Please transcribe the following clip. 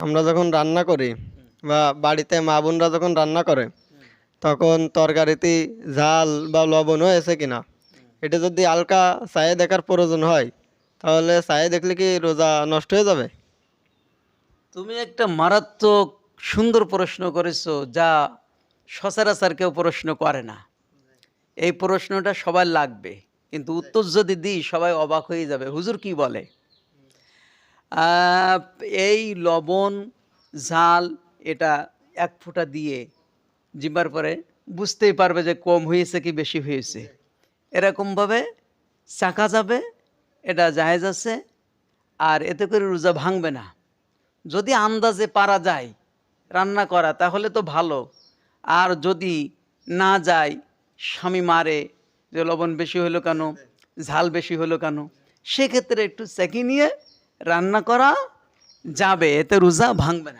আমরা যখন রান্না করি বা বাড়িতে মা বোনরা যখন রান্না করে তখন তরকারিতে ঝাল বা লবণ হয়েছে কিনা এটা যদি হালকা চায়ে দেখার প্রয়োজন হয় তাহলে চায়ে দেখলে কি রোজা নষ্ট হয়ে যাবে? তুমি একটা মারাত্মক সুন্দর প্রশ্ন করেছো, যা সচরাচর কেউ প্রশ্ন করে না। এই প্রশ্নটা সবার লাগবে, কিন্তু উত্তর যদি দিই সবাই অবাক হয়ে যাবে, হুজুর কি বলে। আহ, এই লবণ ঝাল এটা এক ফোঁটা দিয়ে জিবার পরে বুঝতেই পারবে যে কম হয়েছে কি বেশি হয়েছে, এরকমভাবে চাকা যাবে, এটা জায়েজ আছে। আর এতে করে রোজা ভাঙবে না। যদি আন্দাজে পারা যায় রান্না করা তাহলে তো ভালো। আর যদি না যায়, স্বামী মারে যে লবণ বেশি হলো কেন, ঝাল বেশি হলো কেন, সেক্ষেত্রে একটু চেখে নিয়ে রান্না করা যাবে, এতে রোজা ভাঙবে না।